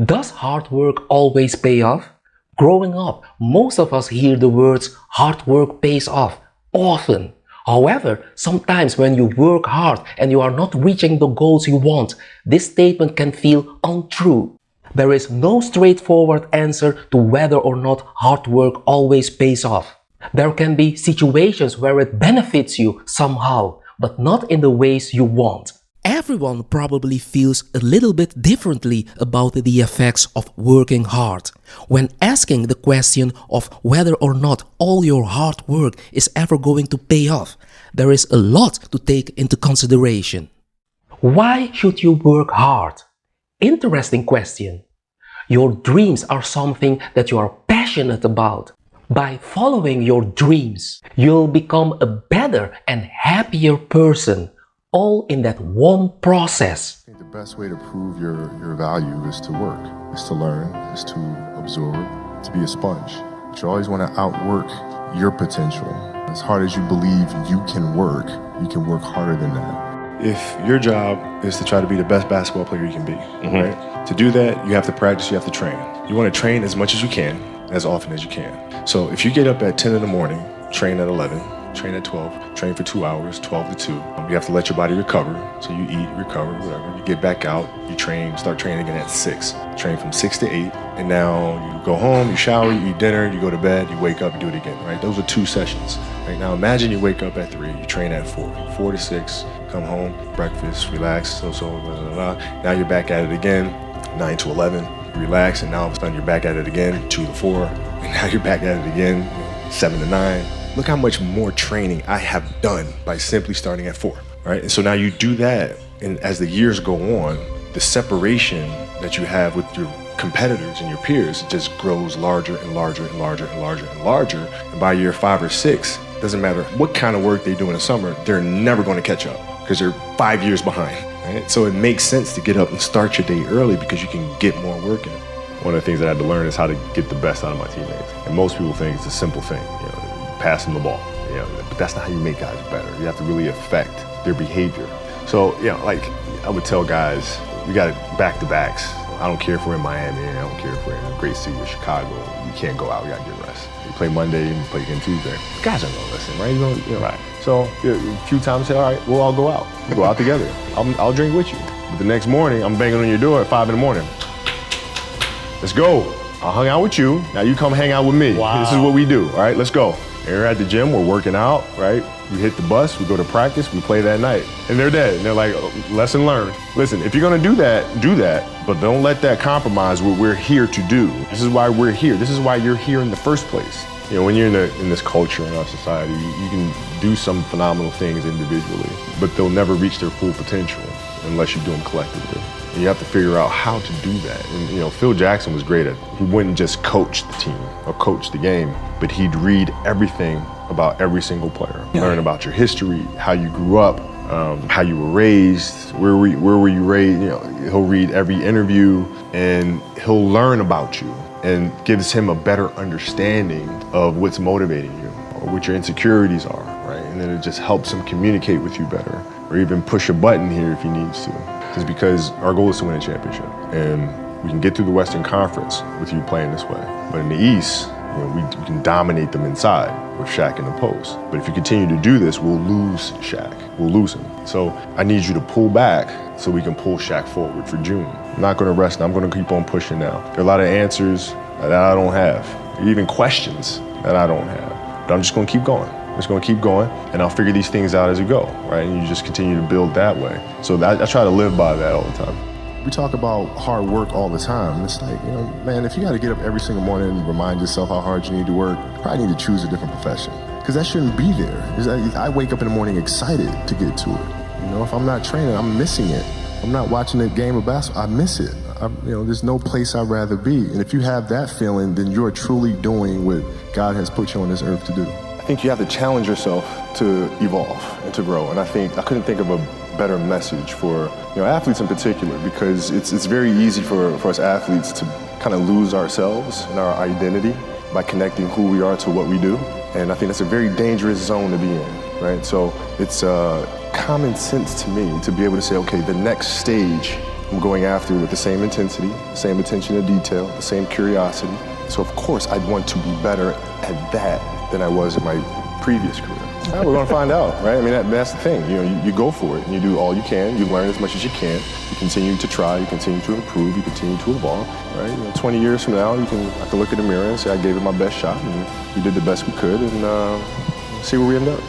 Does hard work always pay off? Growing up, most of us hear the words hard work pays off often. However, sometimes when you work hard and you are not reaching the goals you want, this statement can feel untrue. There is no straightforward answer to whether or not hard work always pays off. There can be situations where it benefits you somehow, but not in the ways you want. Everyone probably feels a little bit differently about the effects of working hard. When asking the question of whether or not all your hard work is ever going to pay off, there is a lot to take into consideration. Why should you work hard? Interesting question. Your dreams are something that you are passionate about. By following your dreams, you'll become a better and happier person, all in that one process. I think the best way to prove your value is to work, is to learn, is to absorb, to be a sponge. But you always want to outwork your potential. As hard as you believe you can work harder than that. If your job is to try to be the best basketball player you can be, right? To do that, you have to practice, you have to train. You want to train as much as you can, as often as you can. So if you get up at 10 in the morning, train at 11, train at 12, train for 2 hours, 12 to 2. You have to let your body recover. So you eat, recover, whatever. You get back out, you train, start training again at 6. Train from 6 to 8. And now you go home, you shower, you eat dinner, you go to bed, you wake up, you do it again, right? Those are 2 sessions. Right now, imagine you wake up at 3, you train at 4. 4 to 6, come home, breakfast, relax, blah, blah, blah. Now you're back at it again, 9 to 11, you relax, and now all of a sudden you're back at it again, 2 to 4, and now you're back at it again, 7 to 9. Look how much more training I have done by simply starting at 4, right? And so now you do that, and as the years go on, the separation that you have with your competitors and your peers just grows larger and larger and larger and larger and larger. And by year 5 or 6, doesn't matter what kind of work they do in the summer, they're never going to catch up because they're 5 years behind, right? So it makes sense to get up and start your day early because you can get more work in. One of the things that I had to learn is how to get the best out of my teammates. And most people think it's a simple thing, pass them the ball, but that's not how you make guys better. You have to really affect their behavior. So, like I would tell guys, we got back-to-backs. I don't care if we're in Miami, I don't care if we're in a great city of Chicago. You can't go out, we got to get rest. You play Monday and you play again Tuesday. Guys aren't gonna listen, right? Right. So a few times I say, all right, we'll all go out. We'll go out together. I'll drink with you. But the next morning, I'm banging on your door at 5 in the morning. Let's go. I hung out with you, now you come hang out with me. Wow. This is what we do, all right, let's go. And we're at the gym, we're working out, right? We hit the bus, we go to practice, we play that night. And they're dead, and they're like, lesson learned. Listen, if you're gonna do that, but don't let that compromise what we're here to do. This is why we're here. This is why you're here in the first place. When you're in this culture in our society, you can do some phenomenal things individually, but they'll never reach their full potential unless you do them collectively. And you have to figure out how to do that. And Phil Jackson was great at it. He wouldn't just coach the team or coach the game, but he'd read everything about every single player. Learn about your history, how you grew up, how you were raised, where were you raised. He'll read every interview and he'll learn about you and gives him a better understanding of what's motivating you or what your insecurities are, right? And then it just helps him communicate with you better or even push a button here if he needs to. Just because our goal is to win a championship and we can get through the Western Conference with you playing this way. But in the East, we can dominate them inside with Shaq in the post. But if you continue to do this, we'll lose Shaq. We'll lose him. So I need you to pull back so we can pull Shaq forward for June. I'm not going to rest. I'm going to keep on pushing now. There are a lot of answers that I don't have, even questions that I don't have. But I'm just going to keep going. I'm just going to keep going, and I'll figure these things out as we go, right? And you just continue to build that way. So I try to live by that all the time. We talk about hard work all the time. It's like, man, if you got to get up every single morning and remind yourself how hard you need to work, you probably need to choose a different profession. Because that shouldn't be there. I wake up in the morning excited to get to it. If I'm not training, I'm missing it. I'm not watching a game of basketball, I miss it. There's no place I'd rather be. And if you have that feeling, then you're truly doing what God has put you on this earth to do. I think you have to challenge yourself to evolve and to grow. And I couldn't think of a better message for athletes in particular, because it's very easy for us athletes to kind of lose ourselves and our identity by connecting who we are to what we do. And I think that's a very dangerous zone to be in, right? So it's common sense to me to be able to say, okay, the next stage I'm going after it with the same intensity, the same attention to detail, the same curiosity. So of course I'd want to be better at that than I was in my previous career. We're going to find out, right? I mean, that's the thing. You know, you go for it, and you do all you can. You learn as much as you can. You continue to try. You continue to improve. You continue to evolve, right? You know, 20 years from now, I can look in the mirror and say I gave it my best shot, and we did the best we could, and see where we end up.